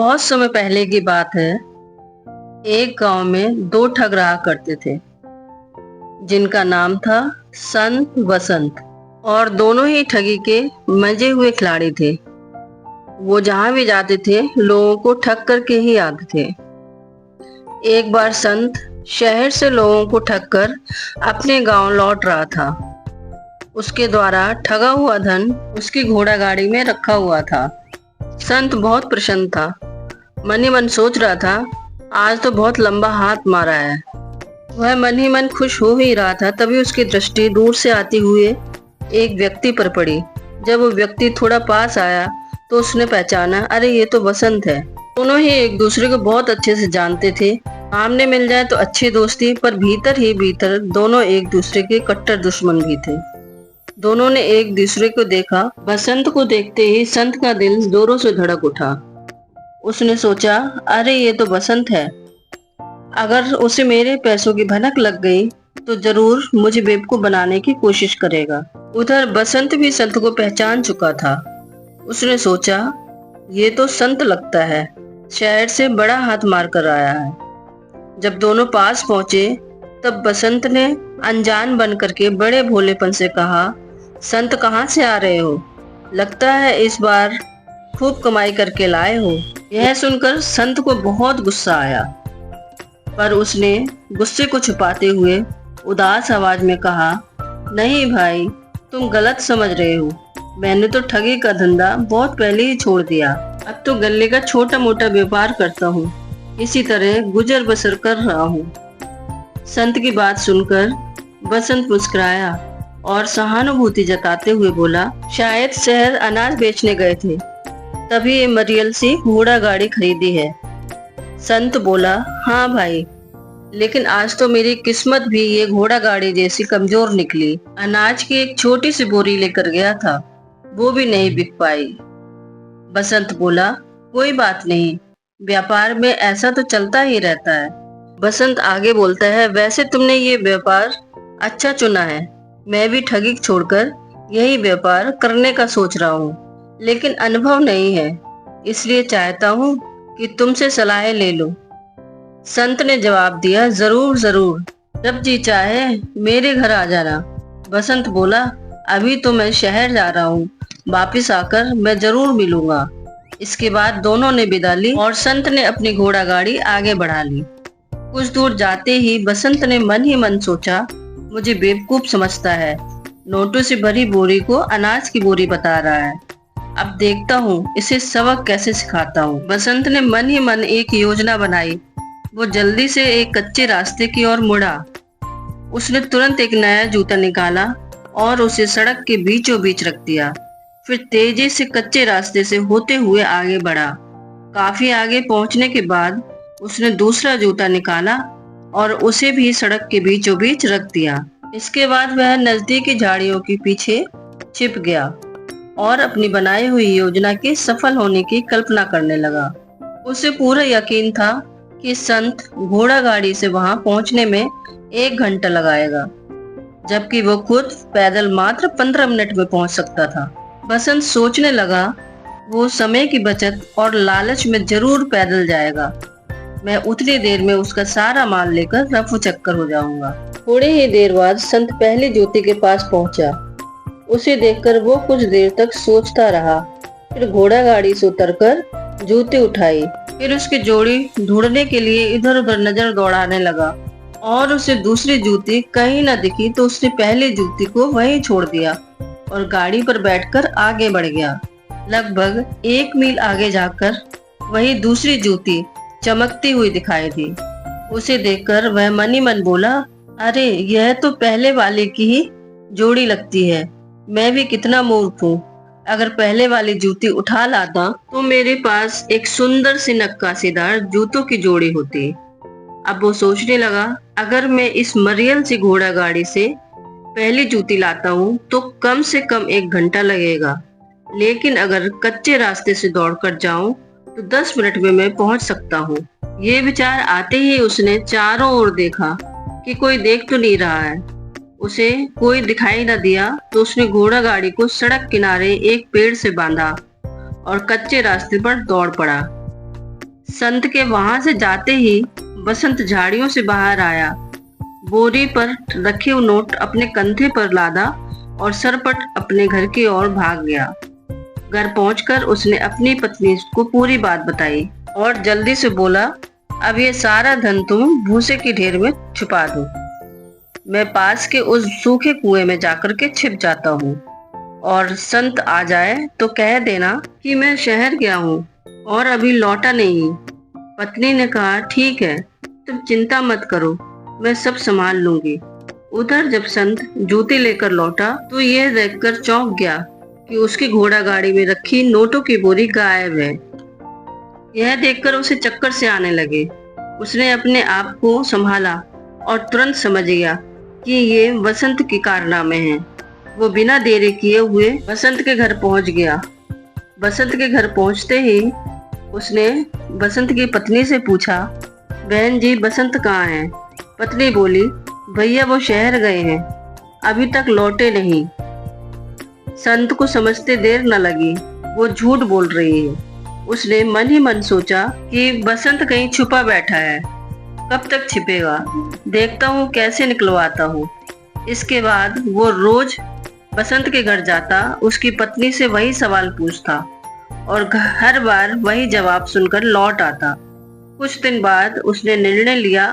बहुत समय पहले की बात है। एक गांव में दो ठग रहा करते थे जिनका नाम था संत वसंत। और दोनों ही ठगी के मजे हुए खिलाड़ी थे। वो जहां भी जाते थे लोगों को ठग करके ही आते थे। एक बार संत शहर से लोगों को ठग कर अपने गांव लौट रहा था। उसके द्वारा ठगा हुआ धन उसकी घोड़ा गाड़ी में रखा हुआ था। संत बहुत प्रसन्न था। मन ही मन सोच रहा था, आज तो बहुत लंबा हाथ मारा है। वह मन ही मन खुश हो ही रहा था, तभी उसकी दृष्टि दूर से आते हुए एक व्यक्ति पर पड़ी। जब वो व्यक्ति थोड़ा पास आया तो उसने पहचाना, अरे ये तो बसंत है। दोनों ही एक दूसरे को बहुत अच्छे से जानते थे। सामने मिल जाए तो अच्छी दोस्ती, पर भीतर ही भीतर दोनों एक दूसरे के कट्टर दुश्मन भी थे। दोनों ने एक दूसरे को देखा। बसंत को देखते ही संत का दिल जोरों से धड़क उठा। उसने सोचा, अरे ये तो बसंत है। अगर उसे मेरे पैसों की भनक लग गई तो जरूर मुझे बेवकूफ बनाने की कोशिश करेगा। उधर बसंत भी संत को पहचान चुका था। उसने सोचा, ये तो संत लगता है, शहर से बड़ा हाथ मार कर आया है। जब दोनों पास पहुंचे तब बसंत ने अनजान बन करके बड़े भोलेपन से कहा, संत कहाँ से आ रहे हो? लगता है इस बार खूब कमाई करके लाए हो। यह सुनकर संत को बहुत गुस्सा आया, पर उसने गुस्से को छुपाते हुए उदास आवाज में कहा, नहीं भाई, तुम गलत समझ रहे हो। मैंने तो ठगी का धंधा बहुत पहले ही छोड़ दिया। अब तो गल्ले का छोटा मोटा व्यापार करता हूँ, इसी तरह गुजर बसर कर रहा हूँ। संत की बात सुनकर बसंत मुस्कुराया और सहानुभूति जताते हुए बोला, शायद शहर अनाज बेचने गए थे, तभी ये मरियल सी घोड़ा गाड़ी खरीदी है। संत बोला, हाँ भाई, लेकिन आज तो मेरी किस्मत भी ये घोड़ा गाड़ी जैसी कमजोर निकली। अनाज की एक छोटी सी बोरी लेकर गया था, वो भी नहीं बिक पाई। बसंत बोला, कोई बात नहीं, व्यापार में ऐसा तो चलता ही रहता है। बसंत आगे बोलता है, वैसे तुमने ये व्यापार अच्छा चुना है। मैं भी ठगी छोड़कर यही व्यापार करने का सोच रहा हूँ, लेकिन अनुभव नहीं है, इसलिए चाहता हूँ कि तुमसे सलाह ले लो। संत ने जवाब दिया, जरूर जरूर, जब जी चाहे मेरे घर आ जाना। बसंत बोला, अभी तो मैं शहर जा रहा हूँ, वापिस आकर मैं जरूर मिलूंगा। इसके बाद दोनों ने विदा ली और संत ने अपनी घोड़ा गाड़ी आगे बढ़ा ली। कुछ दूर जाते ही बसंत ने मन ही मन सोचा, मुझे बेवकूफ समझता है, नोटों से भरी बोरी को अनाज की बोरी बता रहा है। अब देखता हूँ इसे सबक कैसे सिखाता हूँ। बसंत ने मन ही मन एक योजना बनाई। वो जल्दी से एक कच्चे रास्ते की ओर मुड़ा। उसने तुरंत एक नया जूता निकाला और उसे सड़क के बीचों बीच रख दिया। फिर तेजी से कच्चे रास्ते से होते हुए आगे बढ़ा। काफी आगे पहुंचने के बाद उसने दूसरा जूता निकाला और उसे भी सड़क के बीचों बीच रख दिया। इसके बाद वह नजदीकी झाड़ियों के पीछे छिप गया और अपनी बनाई हुई योजना के सफल होने की कल्पना करने लगा। उसे पूरा यकीन था कि संत घोड़ा गाड़ी से वहां पहुंचने में 1 घंटा लगाएगा, जबकि वो खुद पैदल मात्र 15 मिनट में पहुंच सकता था। बसंत सोचने लगा, वो समय की बचत और लालच में जरूर पैदल जाएगा। मैं उतनी देर में उसका सारा माल लेकर रफू चक्कर हो जाऊंगा। थोड़ी ही देर बाद संत पहले जूते के पास पहुंचा। उसे देखकर वो कुछ देर तक सोचता रहा, फिर घोड़ा गाड़ी से उतरकर जूते उठाई। फिर उसकी जोड़ी ढूंढने के लिए इधर उधर नजर दौड़ाने लगा और उसे दूसरी जूती कहीं न दिखी तो उसने पहली जूती को वहीं छोड़ दिया और गाड़ी पर बैठकर आगे बढ़ गया। लगभग 1 मील आगे जाकर वही दूसरी जूती चमकती हुई दिखाई दी। उसे देखकर वह मन ही मन बोला, अरे यह तो पहले वाले की ही जोड़ी लगती है। मैं भी कितना मूर्ख हूँ, अगर पहले वाली जूती उठा लाता तो मेरे पास एक सुंदर सी नक्काशीदार जूतों की जोड़ी होती। अब वो सोचने लगा, अगर मैं इस मरियल सी घोड़ा गाड़ी से पहली जूती लाता हूँ तो कम से कम 1 घंटा लगेगा, लेकिन अगर कच्चे रास्ते से दौड़कर जाऊं तो 10 मिनट में मैं पहुंच सकता हूँ। ये विचार आते ही उसने चारों ओर देखा कि कोई देख तो नहीं रहा है। उसे कोई दिखाई न दिया तो उसने घोड़ा गाड़ी को सड़क किनारे एक पेड़ से बांधा और कच्चे रास्ते पर दौड़ पड़ा। संत के वहां से जाते ही बसंत झाड़ियों से बाहर आया, बोरी पर रखे हुए नोट अपने कंधे पर लादा और सरपट अपने घर की ओर भाग गया। घर पहुंचकर उसने अपनी पत्नी को पूरी बात बताई और जल्दी से बोला, अब ये सारा धन तुम भूसे की ढेर में छुपा दो। मैं पास के उस सूखे कुएं में जाकर के छिप जाता हूँ और संत आ जाए तो कह देना कि मैं शहर गया हूँ और अभी लौटा नहीं। पत्नी ने कहा, ठीक है, तुम चिंता मत करो, मैं सब संभाल लूंगी। उधर जब संत जूती लेकर लौटा तो यह देखकर चौंक गया कि उसकी घोड़ा गाड़ी में रखी नोटों की बोरी गायब है। यह देखकर उसे चक्कर से आने लगे। उसने अपने आप को संभाला और तुरंत समझ गया कि ये बसंत के कारनामे हैं। वो बिना देरी किए हुए बसंत के घर पहुंच गया। बसंत के घर पहुंचते ही उसने बसंत की पत्नी से पूछा, बहन जी बसंत कहाँ है? पत्नी बोली, भैया वो शहर गए हैं, अभी तक लौटे नहीं। संत को समझते देर न लगी, वो झूठ बोल रही है। उसने मन ही मन सोचा कि बसंत कहीं छुपा बैठा है, कब तक छिपेगा, देखता हूँ कैसे निकलवाता हूँ। इसके बाद वो रोज बसंत के घर जाता, उसकी पत्नी से वही सवाल पूछता और हर बार वही जवाब सुनकर लौट आता। कुछ दिन बाद उसने निर्णय लिया,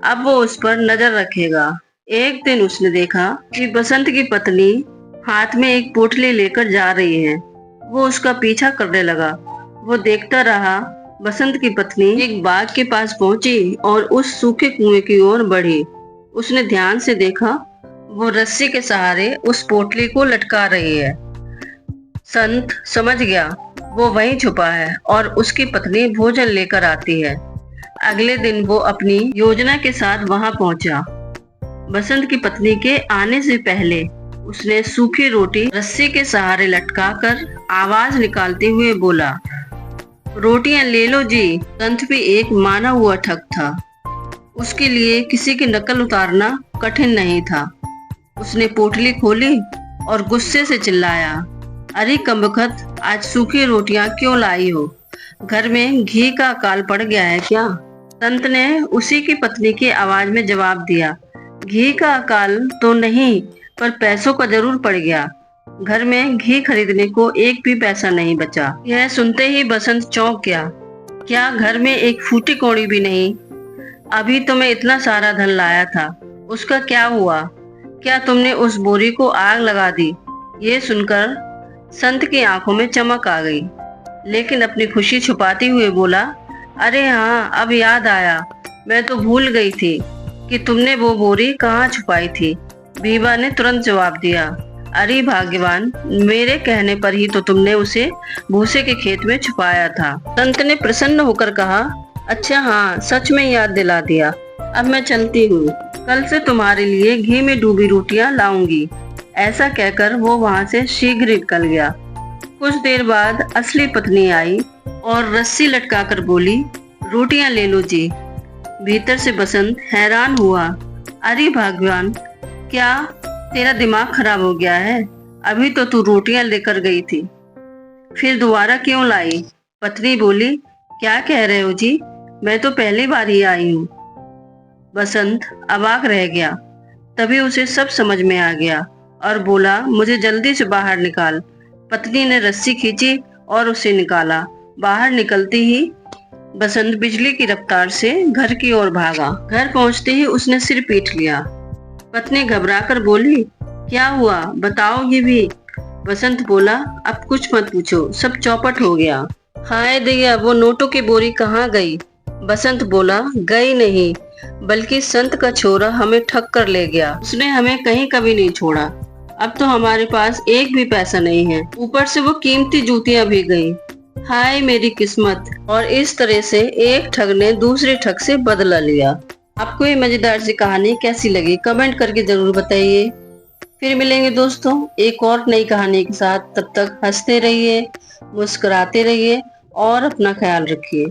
अब वो उस पर नजर रखेगा। एक दिन उसने देखा कि बसंत की पत्नी हाथ में एक पोटली लेकर जा रही है। वो उसका पीछा करने लगा। वो देखता रहा। बसंत की पत्नी एक बाग के पास पहुंची और उस सूखे कुएं की ओर बढ़ी। उसने ध्यान से देखा, वो रस्सी के सहारे उस पोटली को लटका रही है। संत समझ गया वो वहीं छुपा है और उसकी पत्नी भोजन लेकर आती है। अगले दिन वो अपनी योजना के साथ वहां पहुंचा। बसंत की पत्नी के आने से पहले उसने सूखी रोटी रस्सी के सहारे लटकाकर आवाज निकालते हुए बोला, रोटियां ले लो जी। संत भी एक माना हुआ ठग था। उसके लिए किसी की नकल उतारना कठिन नहीं था। उसने पोटली खोली और गुस्से से चिल्लाया, अरे कमबख्त, आज सूखी रोटियां क्यों लाई हो? घर में घी का अकाल पड़ गया है क्या? संत ने उसी की पत्नी की आवाज में जवाब दिया, घी का अकाल तो नहीं, पर पैसों का जरूर पड़ गया। घर में घी खरीदने को एक भी पैसा नहीं बचा। यह सुनते ही बसंत चौंक गया। क्या घर में एक फूटी कौड़ी भी नहीं? अभी तो मैं इतना सारा धन लाया था, उसका क्या हुआ? क्या तुमने उस बोरी को आग लगा दी? ये सुनकर संत की आंखों में चमक आ गई, लेकिन अपनी खुशी छुपाते हुए बोला, अरे हाँ, अब याद आया, मैं तो भूल गई थी कि तुमने वो बोरी कहाँ छुपाई थी। बीबा ने तुरंत जवाब दिया, अरे भाग्यवान, मेरे कहने पर ही तो तुमने उसे भूसे के खेत में छुपाया था। संत ने प्रसन्न होकर कहा, अच्छा हाँ, सच में याद दिला दिया। अब मैं चलती हूँ, कल से तुम्हारे लिए घी में डूबी रोटियां लाऊंगी। ऐसा कहकर वो वहां से शीघ्र निकल गया। कुछ देर बाद असली पत्नी आई और रस्सी लटकाकर बोली, रोटियां ले लो जी। भीतर से बसंत हैरान हुआ, अरे भाग्यवान, क्या तेरा दिमाग खराब हो गया है? अभी तो तू रोटियां लेकर गई थी, फिर दोबारा क्यों लाई? पत्नी बोली, क्या कह रहे हो जी, मैं तो पहली बार ही आई हूँ। बसंत अवाक रह गया। तभी उसे सब समझ में आ गया और बोला, मुझे जल्दी से बाहर निकाल। पत्नी ने रस्सी खींची और उसे निकाला। बाहर निकलते ही बसंत बिजली की रफ्तार से घर की ओर भागा। घर पहुंचते ही उसने सिर पीट लिया। पत्नी घबराकर बोली, क्या हुआ, बताओ ये भी। बसंत बोला, अब कुछ मत पूछो, सब चौपट हो गया। हाय दैया, वो नोटों की बोरी कहाँ गई? बसंत बोला, गई नहीं, बल्कि संत का छोरा हमें ठग कर ले गया। उसने हमें कहीं कभी नहीं छोड़ा। अब तो हमारे पास एक भी पैसा नहीं है, ऊपर से वो कीमती जूतियां भी गई। हाय मेरी किस्मत। और इस तरह से एक ठग ने दूसरे ठग से बदला लिया। आपको ये मजेदार सी कहानी कैसी लगी, कमेंट करके जरूर बताइए। फिर मिलेंगे दोस्तों एक और नई कहानी के साथ। तब तक हंसते रहिए, मुस्कुराते रहिए और अपना ख्याल रखिए।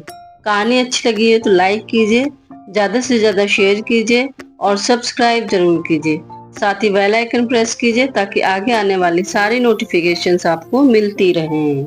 कहानी अच्छी लगी है तो लाइक कीजिए, ज्यादा से ज्यादा शेयर कीजिए और सब्सक्राइब जरूर कीजिए। साथ ही बेल आइकन प्रेस कीजिए ताकि आगे आने वाली सारी नोटिफिकेशंस आपको मिलती रहें।